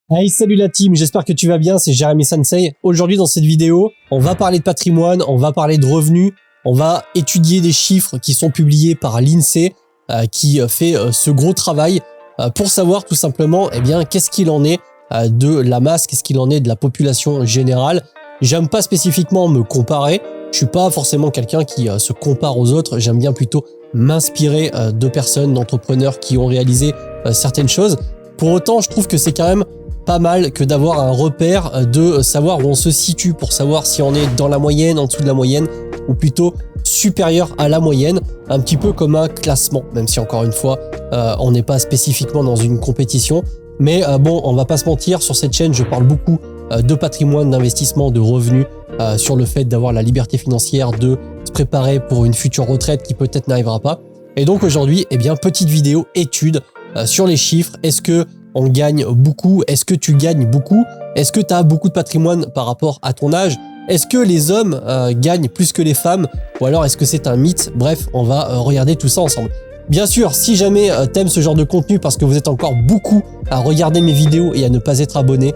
Hey, salut la team, j'espère que tu vas bien, c'est Jérémy Sensei. Aujourd'hui dans cette vidéo, on va parler de patrimoine, on va parler de revenus, on va étudier des chiffres qui sont publiés par l'INSEE qui fait ce gros travail pour savoir tout simplement qu'est-ce qu'il en est de la masse, qu'est-ce qu'il en est de la population générale. J'aime pas spécifiquement me comparer, je suis pas forcément quelqu'un qui se compare aux autres, j'aime bien plutôt m'inspirer de personnes, d'entrepreneurs qui ont réalisé certaines choses. Pour autant, je trouve que c'est quand même pas mal que d'avoir un repère, de savoir où on se situe pour savoir si on est dans la moyenne, en dessous de la moyenne ou plutôt supérieur à la moyenne, un petit peu comme un classement, même si encore une fois on n'est pas spécifiquement dans une compétition. Mais bon, on va pas se mentir, sur cette chaîne je parle beaucoup de patrimoine, d'investissement, de revenus, sur le fait d'avoir la liberté financière, de se préparer pour une future retraite qui peut-être n'arrivera pas. Et donc aujourd'hui, petite vidéo étude sur les chiffres. Est-ce que on gagne beaucoup? Est-ce que tu gagnes beaucoup? Est-ce que tu as beaucoup de patrimoine par rapport à ton âge? Est-ce que les hommes gagnent plus que les femmes? Ou alors est-ce que c'est un mythe? Bref, on va regarder tout ça ensemble. Bien sûr, si jamais t'aimes ce genre de contenu parce que vous êtes encore beaucoup à regarder mes vidéos et à ne pas être abonné,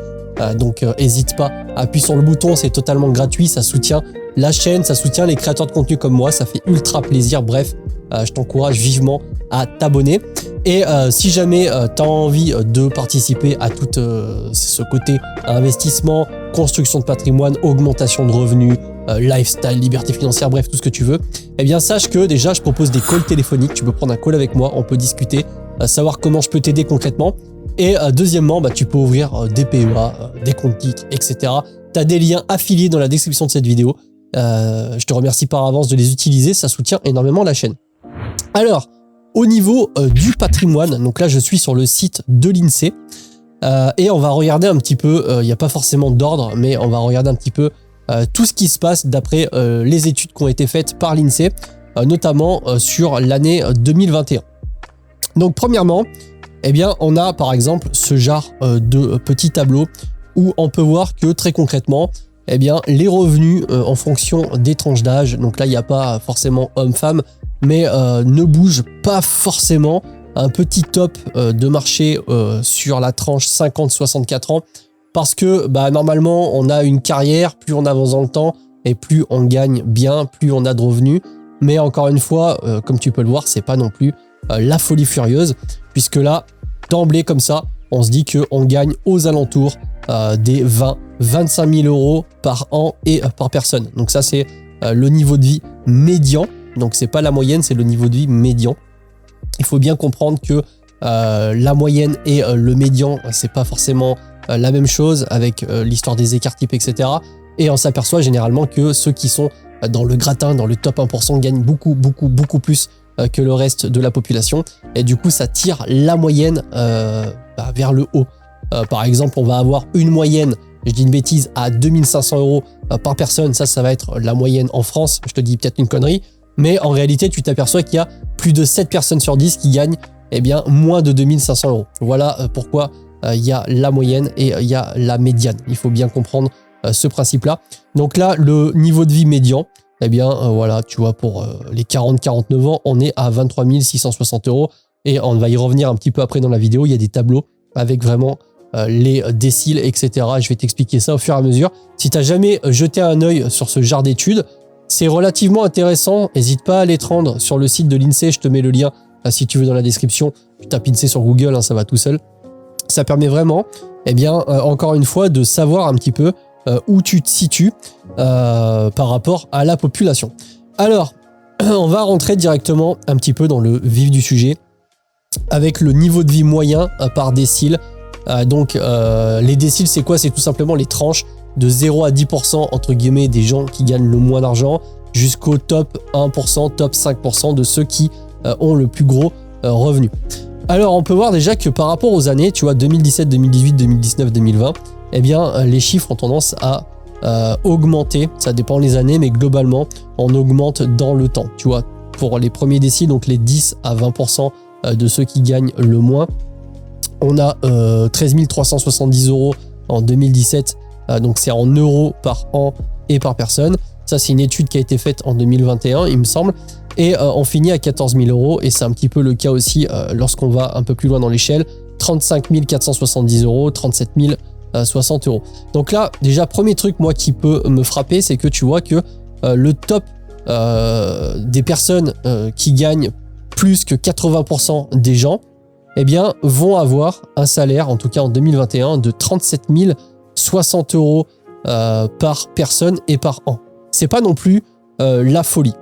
donc n'hésite pas, appuie sur le bouton, c'est totalement gratuit, ça soutient la chaîne, ça soutient les créateurs de contenu comme moi, ça fait ultra plaisir. Bref, je t'encourage vivement à t'abonner. Et si jamais tu as envie de participer à tout ce côté investissement, construction de patrimoine, augmentation de revenus, lifestyle, liberté financière, bref, tout ce que tu veux, sache que déjà, je propose des calls téléphoniques. Tu peux prendre un call avec moi, on peut discuter, savoir comment je peux t'aider concrètement. Et deuxièmement, tu peux ouvrir des PEA, des comptes titres, etc. Tu as des liens affiliés dans la description de cette vidéo. Je te remercie par avance de les utiliser, ça soutient énormément la chaîne. Alors, au niveau du patrimoine, donc là je suis sur le site de l'INSEE et on va regarder un petit peu, il n'y a pas forcément d'ordre, mais on va regarder un petit peu tout ce qui se passe d'après les études qui ont été faites par l'INSEE, notamment sur l'année 2021. Donc premièrement, on a par exemple ce genre de petit tableau où on peut voir que très concrètement, les revenus en fonction des tranches d'âge, donc là il n'y a pas forcément homme-femme, mais ne bouge pas forcément. Un petit top de marché sur la tranche 50-64 ans, parce que normalement on a une carrière, plus on avance dans le temps et plus on gagne bien, plus on a de revenus. Mais encore une fois, comme tu peux le voir, c'est pas non plus la folie furieuse, puisque là, d'emblée comme ça, on se dit qu'on gagne aux alentours des 20-25 000 euros par an et par personne. Donc ça c'est le niveau de vie médian. Donc c'est pas la moyenne, c'est le niveau de vie médian. Il faut bien comprendre que la moyenne et le médian, c'est pas forcément la même chose avec l'histoire des écarts types, etc. Et on s'aperçoit généralement que ceux qui sont dans le gratin, dans le top 1%, gagnent beaucoup plus que le reste de la population. Et du coup, ça tire la moyenne vers le haut. Par exemple, on va avoir une moyenne, je dis une bêtise, à 2500 euros par personne. Ça va être la moyenne en France. Je te dis peut-être une connerie. Mais en réalité, tu t'aperçois qu'il y a plus de 7 personnes sur 10 qui gagnent moins de 2500 euros. Voilà pourquoi il y a la moyenne et il y a la médiane. Il faut bien comprendre ce principe-là. Donc là, le niveau de vie médian, voilà, tu vois, pour les 40-49 ans, on est à 23 660 euros. Et on va y revenir un petit peu après dans la vidéo. Il y a des tableaux avec vraiment les déciles, etc. Je vais t'expliquer ça au fur et à mesure. Si tu n'as jamais jeté un œil sur ce genre d'études, c'est relativement intéressant, n'hésite pas à aller te rendre sur le site de l'INSEE, je te mets le lien si tu veux dans la description, tu tapes INSEE sur Google, ça va tout seul. Ça permet vraiment, encore une fois, de savoir un petit peu où tu te situes par rapport à la population. Alors, on va rentrer directement un petit peu dans le vif du sujet, avec le niveau de vie moyen par décile. Donc, les déciles, c'est quoi? C'est tout simplement les tranches de 0 à 10% entre guillemets des gens qui gagnent le moins d'argent jusqu'au top 1%, top 5% de ceux qui ont le plus gros revenu. Alors on peut voir déjà que par rapport aux années, tu vois 2017, 2018, 2019, 2020, les chiffres ont tendance à augmenter. Ça dépend les années, mais globalement on augmente dans le temps. Tu vois, pour les premiers déciles, donc les 10 à 20% de ceux qui gagnent le moins, on a 13 370 euros en 2017. Donc c'est en euros par an et par personne. Ça c'est une étude qui a été faite en 2021 il me semble. Et on finit à 14 000 euros et c'est un petit peu le cas aussi lorsqu'on va un peu plus loin dans l'échelle. 35 470 €, 37 060 €. Donc là, déjà, premier truc, moi, qui peut me frapper, c'est que tu vois que le top des personnes qui gagnent plus que 80% des gens, eh bien, vont avoir un salaire, en tout cas en 2021, de 37 060 € par personne et par an. C'est pas non plus la folie.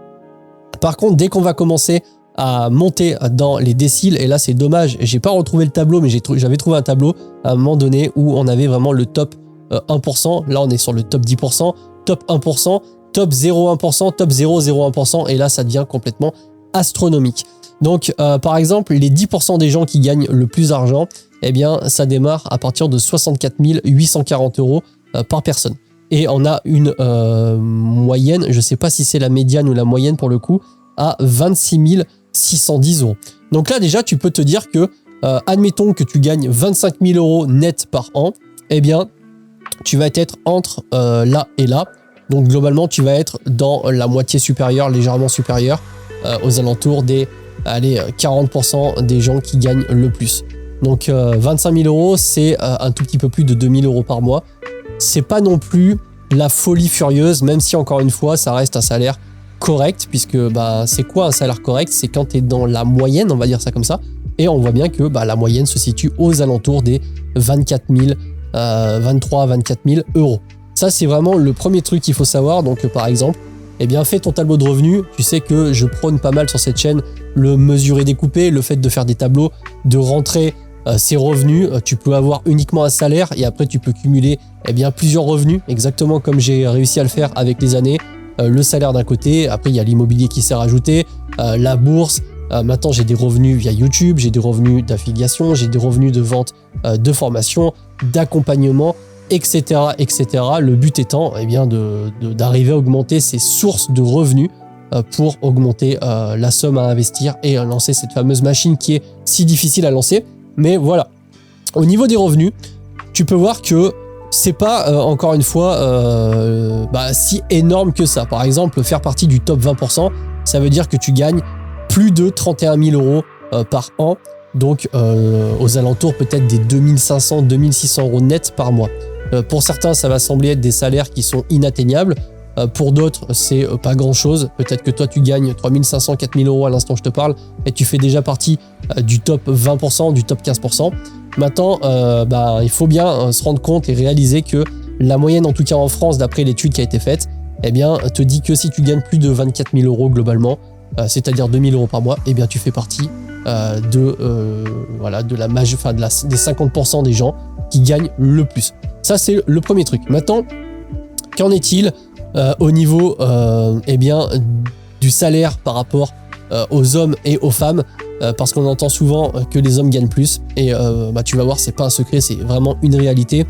Par contre, dès qu'on va commencer à monter dans les déciles, et là c'est dommage, j'ai pas retrouvé le tableau, mais j'avais trouvé un tableau à un moment donné où on avait vraiment le top 1%, là on est sur le top 10%, top 1%, top 0,1%, top 0,01%, et là ça devient complètement astronomique. Donc par exemple, les 10% des gens qui gagnent le plus d'argent, eh bien ça démarre à partir de 64 840 € par personne. Et on a une moyenne, je sais pas si c'est la médiane ou la moyenne pour le coup, à 26 610 €. Donc là déjà tu peux te dire que, admettons que tu gagnes 25 000 € net par an, eh bien tu vas être entre là et là. Donc globalement tu vas être dans la moitié supérieure, légèrement supérieure, aux alentours des 40% des gens qui gagnent le plus. Donc 25 000 €, c'est un tout petit peu plus de 2 000 € par mois. C'est pas non plus la folie furieuse, même si encore une fois ça reste un salaire correct, puisque bah, c'est quoi un salaire correct? C'est quand tu es dans la moyenne, on va dire ça comme ça, et on voit bien que bah, la moyenne se situe aux alentours des 23 à 24 000 €. Ça c'est vraiment le premier truc qu'il faut savoir. Donc par exemple, eh bien fais ton tableau de revenus. Tu sais que je prône pas mal sur cette chaîne le mesurer découper, le fait de faire des tableaux, de rentrer ces revenus. Tu peux avoir uniquement un salaire et après tu peux cumuler eh bien plusieurs revenus, exactement comme j'ai réussi à le faire avec les années. Le salaire d'un côté, après il y a l'immobilier qui s'est rajouté, la bourse. Maintenant j'ai des revenus via YouTube, j'ai des revenus d'affiliation, j'ai des revenus de vente de formation, d'accompagnement, etc., etc. Le but étant eh bien d'arriver à augmenter ces sources de revenus pour augmenter la somme à investir et lancer cette fameuse machine qui est si difficile à lancer. Mais voilà, au niveau des revenus, tu peux voir que c'est pas encore une fois si énorme que ça. Par exemple, faire partie du top 20%, ça veut dire que tu gagnes plus de 31 000 € par an, donc aux alentours peut-être des 2500, 2600 € net par mois. Pour certains, ça va sembler être des salaires qui sont inatteignables. Pour d'autres, c'est pas grand-chose. Peut-être que toi, tu gagnes 3500, 4000 € à l'instant où je te parle et tu fais déjà partie du top 20%, du top 15%. Maintenant, il faut bien se rendre compte et réaliser que la moyenne, en tout cas en France, d'après l'étude qui a été faite, eh bien, te dit que si tu gagnes plus de 24 000 € globalement, c'est-à-dire 2 000 € par mois, eh bien, tu fais partie des 50% des gens qui gagnent le plus. Ça, c'est le premier truc. Maintenant, qu'en est-il au niveau du salaire par rapport aux hommes et aux femmes, parce qu'on entend souvent que les hommes gagnent plus et tu vas voir, c'est pas un secret, c'est vraiment une réalité,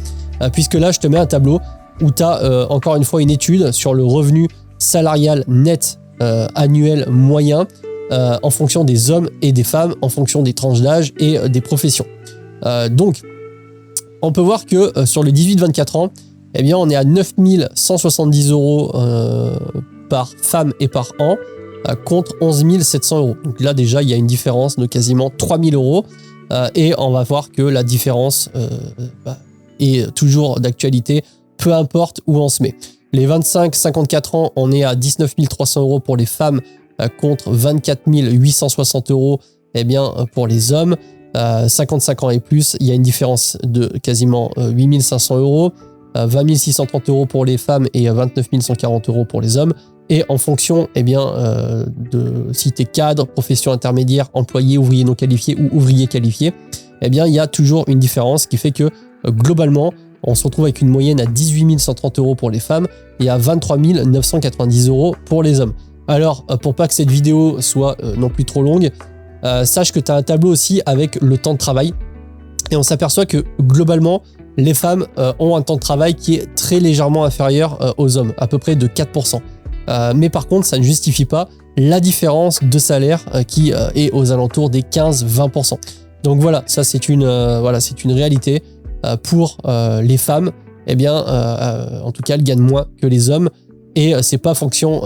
puisque là je te mets un tableau où tu as encore une fois une étude sur le revenu salarial net annuel moyen en fonction des hommes et des femmes, en fonction des tranches d'âge et des professions. Donc on peut voir que sur le 18-24 ans, eh bien, on est à 9 170 € par femme et par an contre 11 700 €. Donc là, déjà, il y a une différence de quasiment 3 000 € et on va voir que la différence est toujours d'actualité, peu importe où on se met. Les 25-54 ans, on est à 19 300 € pour les femmes contre 24 860 € eh bien, pour les hommes. 55 ans et plus, il y a une différence de quasiment 8 500 €. 20 630 € pour les femmes et 29 140 € pour les hommes. Et en fonction de si tu es cadre, profession intermédiaire, employé, ouvrier non qualifié ou ouvrier qualifié, eh bien, il y a toujours une différence qui fait que globalement, on se retrouve avec une moyenne à 18 130 € pour les femmes et à 23 990 € pour les hommes. Alors, pour pas que cette vidéo soit non plus trop longue, sache que tu as un tableau aussi avec le temps de travail. Et on s'aperçoit que globalement, les femmes ont un temps de travail qui est très légèrement inférieur aux hommes, à peu près de 4%. Mais par contre, ça ne justifie pas la différence de salaire qui est aux alentours des 15-20%. Donc voilà, ça c'est une réalité pour les femmes. Eh bien, en tout cas, elles gagnent moins que les hommes. Et c'est pas fonction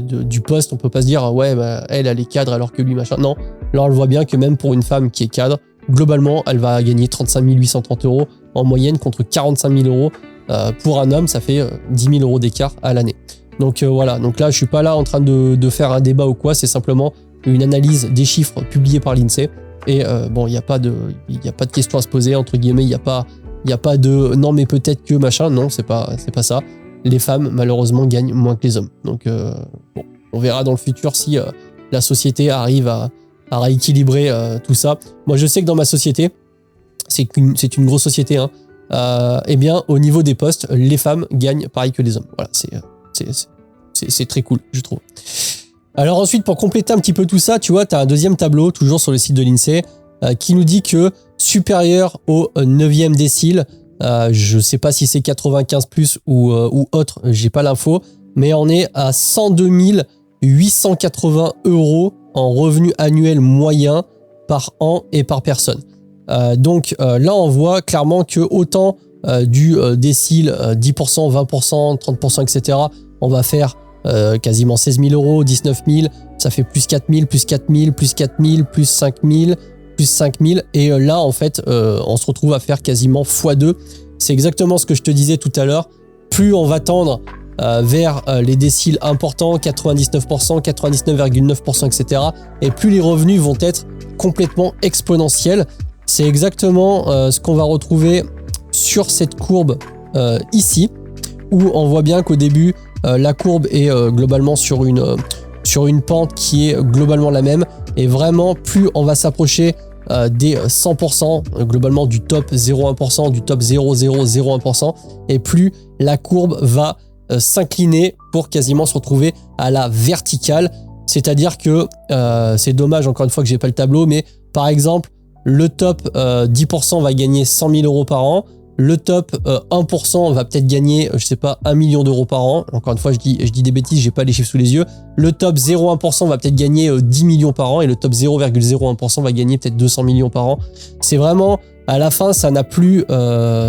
du poste. On peut pas se dire ouais, elle est cadre alors que lui machin. Non, là on le voit bien que même pour une femme qui est cadre, globalement, elle va gagner 35 830 € en moyenne contre 45 000 € pour un homme. Ça fait 10 000 € d'écart à l'année. Donc voilà, donc là, je suis pas là en train de faire un débat ou quoi, c'est simplement une analyse des chiffres publiés par l'INSEE. Et bon, il n'y a pas de question à se poser, entre guillemets, il n'y a pas de non mais peut-être que machin, non, c'est pas ça. Les femmes, malheureusement, gagnent moins que les hommes. Donc bon, on verra dans le futur si la société arrive à rééquilibrer tout ça. Moi, je sais que dans ma société, c'est une grosse société, hein, eh bien, au niveau des postes, les femmes gagnent pareil que les hommes. Voilà, c'est très cool, je trouve. Alors ensuite, pour compléter un petit peu tout ça, tu vois, tu as un deuxième tableau, toujours sur le site de l'INSEE, qui nous dit que supérieur au 9e décile, je sais pas si c'est 95 plus ou autre, j'ai pas l'info, mais on est à 102 880 € en revenu annuel moyen par an et par personne. Donc là, on voit clairement que autant du décile 10%, 20%, 30%, etc., on va faire quasiment 16 000 €, 19 000, ça fait plus 4 000, plus 4 000, plus 4 000, plus 5 000, plus 5 000. Et là, en fait, on se retrouve à faire quasiment x2. C'est exactement ce que je te disais tout à l'heure. Plus on va tendre vers les déciles importants, 99%, 99,9%, etc., et plus les revenus vont être complètement exponentiels. C'est exactement ce qu'on va retrouver sur cette courbe ici, où on voit bien qu'au début, la courbe est globalement sur une pente qui est globalement la même. Et vraiment, plus on va s'approcher des 100%, globalement du top 0,1%, du top 0,001%, et plus la courbe va s'incliner pour quasiment se retrouver à la verticale. C'est-à-dire que c'est dommage, encore une fois, que j'ai pas le tableau, mais par exemple, le top 10% va gagner 100 000 € par an. Le top 1% va peut-être gagner, je sais pas, 1 million d'euros par an. Encore une fois, je dis des bêtises, j'ai pas les chiffres sous les yeux. Le top 0,1% va peut-être gagner 10 millions par an et le top 0,01% va gagner peut-être 200 millions par an. C'est vraiment, à la fin, ça n'a plus,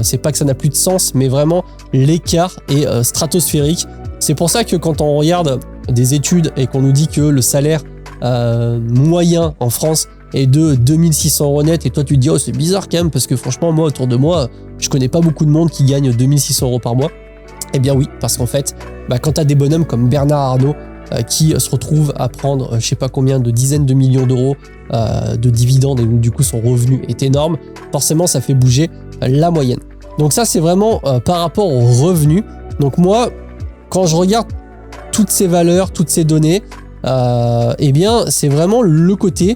c'est pas que ça n'a plus de sens, mais vraiment, l'écart est stratosphérique. C'est pour ça que quand on regarde des études et qu'on nous dit que le salaire moyen en France est de 2600 € net, et toi tu te dis oh c'est bizarre quand même parce que franchement moi autour de moi je connais pas beaucoup de monde qui gagne 2600 € par mois. Eh bien oui, parce qu'en fait quand tu as des bonhommes comme Bernard Arnault qui se retrouvent à prendre je sais pas combien de dizaines de millions d'euros de dividendes, et donc du coup son revenu est énorme, forcément ça fait bouger la moyenne. Donc ça c'est vraiment par rapport aux revenus. Donc moi quand je regarde toutes ces valeurs, toutes ces données, eh bien c'est vraiment le côté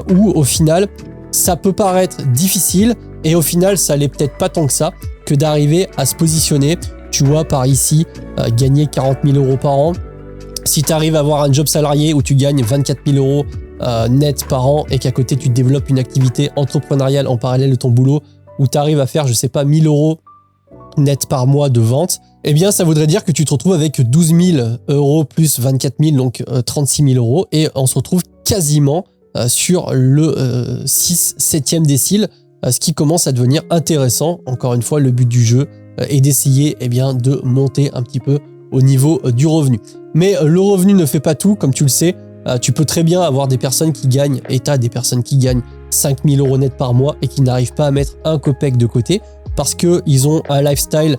où au final ça peut paraître difficile, et au final ça l'est peut-être pas tant que ça, que d'arriver à se positionner, tu vois, par ici, gagner 40 000 € par an. Si tu arrives à avoir un job salarié où tu gagnes 24 000 € net par an, et qu'à côté tu développes une activité entrepreneuriale en parallèle de ton boulot, où tu arrives à faire, je sais pas, 1 000 € net par mois de vente, eh bien ça voudrait dire que tu te retrouves avec 12 000 € plus 24 000, donc 36 000 €, et on se retrouve quasiment sur le 6-7e décile, ce qui commence à devenir intéressant. Encore une fois, le but du jeu est d'essayer de monter un petit peu au niveau du revenu. Mais le revenu ne fait pas tout, comme tu le sais. Tu peux très bien avoir des personnes qui gagnent, et tu as des personnes qui gagnent 5 000 € net par mois et qui n'arrivent pas à mettre un copec de côté parce qu'ils ont un lifestyle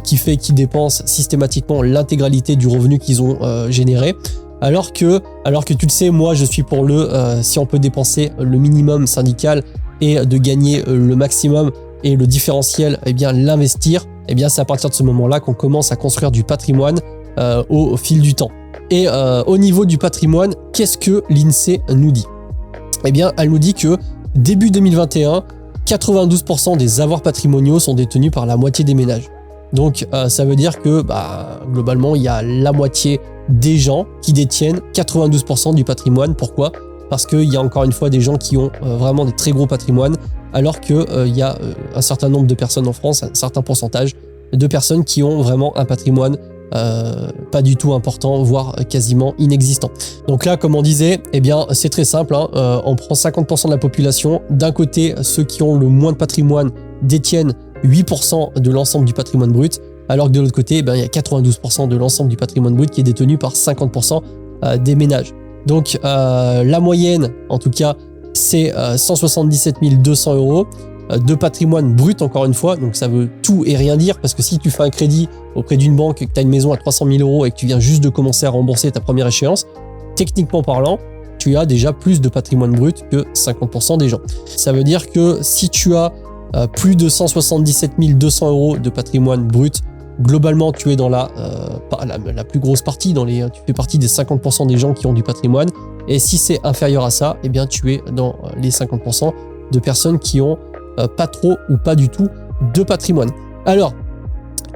qui fait qu'ils dépensent systématiquement l'intégralité du revenu qu'ils ont généré. Alors que tu le sais, moi je suis pour si on peut dépenser le minimum syndical et de gagner le maximum, et le différentiel, l'investir, c'est à partir de ce moment-là qu'on commence à construire du patrimoine au fil du temps. Et au niveau du patrimoine, qu'est-ce que l'INSEE nous dit? Elle nous dit que début 2021, 92% des avoirs patrimoniaux sont détenus par la moitié des ménages. Donc ça veut dire que globalement, il y a la moitié des gens qui détiennent 92% du patrimoine. Pourquoi? Parce qu'il y a encore une fois des gens qui ont vraiment des très gros patrimoines, alors qu'il y a un certain nombre de personnes en France, un certain pourcentage de personnes qui ont vraiment un patrimoine pas du tout important, voire quasiment inexistant. Donc là, comme on disait, c'est très simple, hein, on prend 50% de la population. D'un côté, ceux qui ont le moins de patrimoine détiennent 8% de l'ensemble du patrimoine brut, alors que de l'autre côté, il y a 92% de l'ensemble du patrimoine brut qui est détenu par 50% des ménages. Donc la moyenne, en tout cas, c'est 177 200 euros de patrimoine brut, encore une fois. Donc ça veut tout et rien dire, parce que si tu fais un crédit auprès d'une banque, que tu as une maison à 300 000 euros et que tu viens juste de commencer à rembourser ta première échéance, techniquement parlant, tu as déjà plus de patrimoine brut que 50% des gens. Ça veut dire que si tu as plus de 177 200 euros de patrimoine brut, globalement, tu es dans la plus grosse partie, tu fais partie des 50% des gens qui ont du patrimoine. Et si c'est inférieur à ça, eh bien, tu es dans les 50% de personnes qui ont pas trop ou pas du tout de patrimoine. Alors,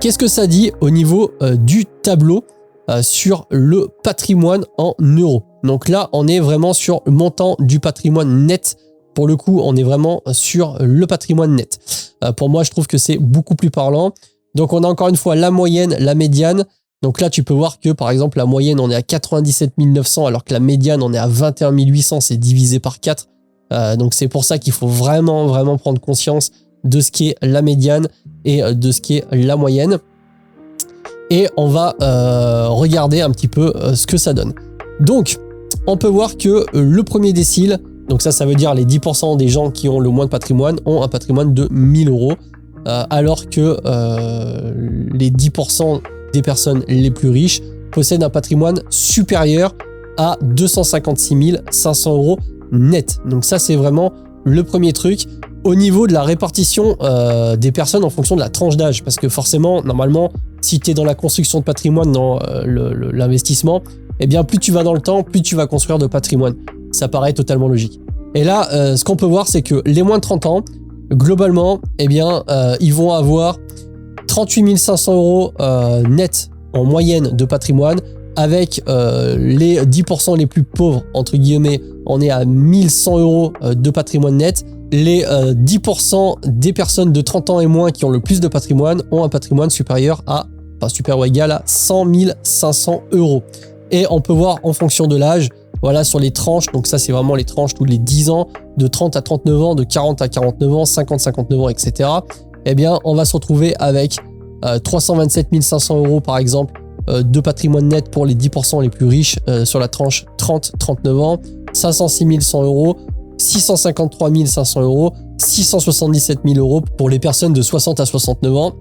qu'est-ce que ça dit au niveau du tableau sur le patrimoine en euros? Donc là, on est vraiment sur le montant du patrimoine net. Pour le coup, on est vraiment sur le patrimoine net. Pour moi, je trouve que c'est beaucoup plus parlant. Donc, on a encore une fois la moyenne, la médiane. Donc là, tu peux voir que, par exemple, la moyenne, on est à 97 900, alors que la médiane, on est à 21 800. C'est divisé par 4. Donc, c'est pour ça qu'il faut vraiment, vraiment prendre conscience de ce qui est la médiane et de ce qui est la moyenne. Et on va regarder un petit peu ce que ça donne. Donc, on peut voir que le premier décile, donc ça veut dire les 10% des gens qui ont le moins de patrimoine ont un patrimoine de 1000 euros, alors que les 10% des personnes les plus riches possèdent un patrimoine supérieur à 256 500 euros net. Donc ça, c'est vraiment le premier truc. Au niveau de la répartition des personnes en fonction de la tranche d'âge, parce que forcément, normalement, si tu es dans la construction de patrimoine, dans l'investissement, eh bien, plus tu vas dans le temps, plus tu vas construire de patrimoine. Ça paraît totalement logique. Et là, ce qu'on peut voir, c'est que les moins de 30 ans, globalement, eh bien, ils vont avoir 38 500 euros net en moyenne de patrimoine, avec les 10% les plus pauvres, entre guillemets, on est à 1100 euros de patrimoine net. Les 10% des personnes de 30 ans et moins qui ont le plus de patrimoine ont un patrimoine supérieur ou égal à 100 500 euros. Et on peut voir en fonction de l'âge, voilà, sur les tranches, donc ça c'est vraiment les tranches tous les 10 ans, de 30 à 39 ans, de 40 à 49 ans, 50 à 59 ans, etc. Eh bien, on va se retrouver avec 327 500 euros par exemple de patrimoine net pour les 10% les plus riches sur la tranche 30-39 ans, 506 100 euros, 653 500 euros, 677 000 euros pour les personnes de 60 à 69 ans.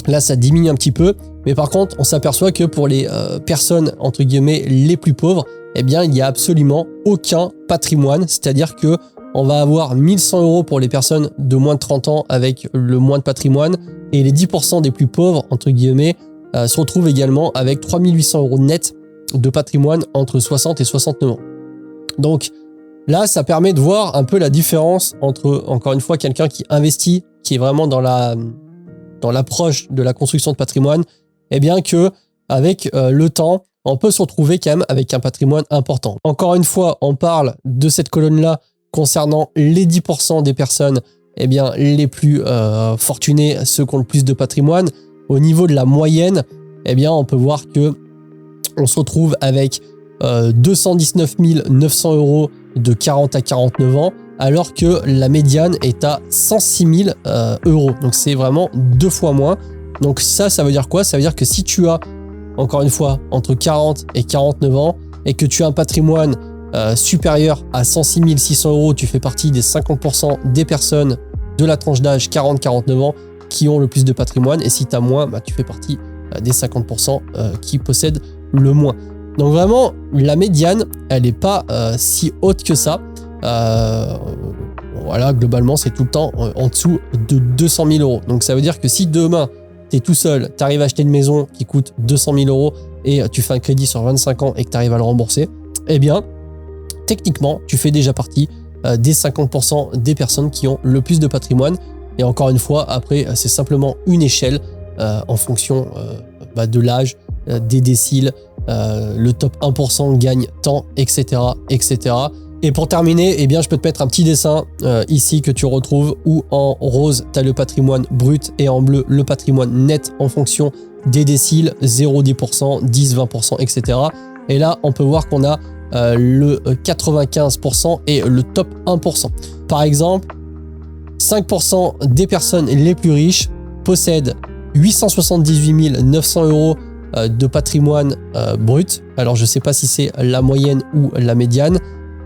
Là, ça diminue un petit peu, mais par contre, on s'aperçoit que pour les personnes, entre guillemets, les plus pauvres, eh bien, il n'y a absolument aucun patrimoine, c'est-à-dire que on va avoir 1100 euros pour les personnes de moins de 30 ans avec le moins de patrimoine, et les 10% des plus pauvres, entre guillemets, se retrouvent également avec 3800 euros net de patrimoine entre 60 et 69 ans. Donc là, ça permet de voir un peu la différence entre, encore une fois, quelqu'un qui investit, qui est vraiment dans l'approche de la construction de patrimoine, et bien que avec le temps, on peut se retrouver quand même avec un patrimoine important. Encore une fois, on parle de cette colonne-là concernant les 10% des personnes eh bien, les plus fortunés, ceux qui ont le plus de patrimoine. Au niveau de la moyenne, eh bien, on peut voir que on se retrouve avec 219 900 euros de 40 à 49 ans, alors que la médiane est à 106 000 euros. Donc, c'est vraiment 2 fois moins. Donc, ça veut dire quoi? Ça veut dire que si tu as, encore une fois, entre 40 et 49 ans, et que tu as un patrimoine supérieur à 106 600 euros, tu fais partie des 50% des personnes de la tranche d'âge 40-49 ans qui ont le plus de patrimoine. Et si tu as moins, bah, tu fais partie des 50% qui possèdent le moins. Donc vraiment, la médiane, elle n'est pas si haute que ça. Voilà, globalement, c'est tout le temps en dessous de 200 000 euros. Donc ça veut dire que si demain, tu es tout seul, tu arrives à acheter une maison qui coûte 200 000 euros et tu fais un crédit sur 25 ans et que tu arrives à le rembourser, eh bien, techniquement, tu fais déjà partie des 50% des personnes qui ont le plus de patrimoine. Et encore une fois, après, c'est simplement une échelle en fonction de l'âge, des déciles, le top 1% gagne tant, etc., etc. Et pour terminer, eh bien, je peux te mettre un petit dessin ici que tu retrouves où en rose, tu as le patrimoine brut et en bleu, le patrimoine net en fonction des déciles, 0, 10%, 10, 20%, etc. Et là, on peut voir qu'on a le 95% et le top 1%. Par exemple, 5% des personnes les plus riches possèdent 878 900 euros de patrimoine brut. Alors, je ne sais pas si c'est la moyenne ou la médiane.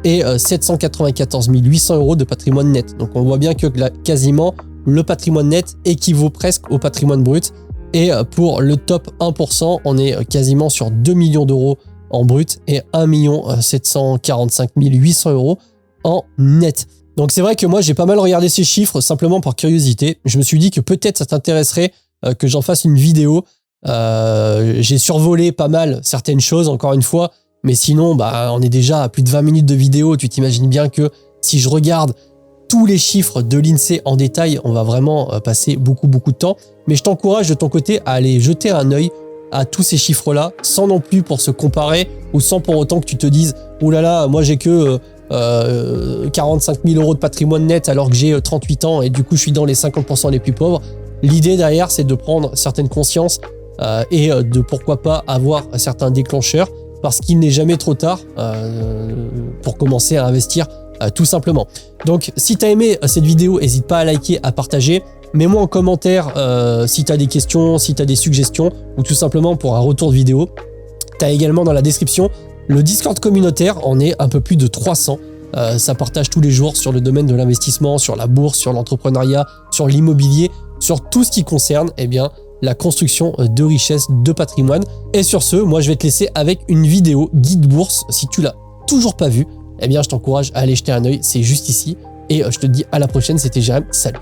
et 794 800 euros de patrimoine net. Donc on voit bien que là, quasiment le patrimoine net équivaut presque au patrimoine brut. Et pour le top 1%, on est quasiment sur 2 millions d'euros en brut et 1 745 800 euros en net. Donc c'est vrai que moi j'ai pas mal regardé ces chiffres simplement par curiosité. Je me suis dit que peut-être ça t'intéresserait que j'en fasse une vidéo. J'ai survolé pas mal certaines choses encore une fois, mais sinon on est déjà à plus de 20 minutes de vidéo. Tu t'imagines bien que si je regarde tous les chiffres de l'INSEE en détail, on va vraiment passer beaucoup de temps. Mais je t'encourage de ton côté à aller jeter un œil à tous ces chiffres-là, sans non plus pour se comparer ou sans pour autant que tu te dises « Ouh là là, moi j'ai que 45 000 euros de patrimoine net alors que j'ai 38 ans et du coup je suis dans les 50% les plus pauvres ». L'idée derrière, c'est de prendre certaines consciences et de pourquoi pas avoir certains déclencheurs parce qu'il n'est jamais trop tard pour commencer à investir tout simplement. Donc si tu as aimé cette vidéo, n'hésite pas à liker, à partager. Mets-moi en commentaire si tu as des questions, si tu as des suggestions ou tout simplement pour un retour de vidéo. Tu as également dans la description le Discord communautaire, on est un peu plus de 300. Ça partage tous les jours sur le domaine de l'investissement, sur la bourse, sur l'entrepreneuriat, sur l'immobilier, sur tout ce qui concerne la construction de richesse, de patrimoine. Et sur ce, moi je vais te laisser avec une vidéo guide bourse. Si tu l'as toujours pas vue, je t'encourage à aller jeter un œil, c'est juste ici. Et je te dis à la prochaine, c'était Jérém, salut.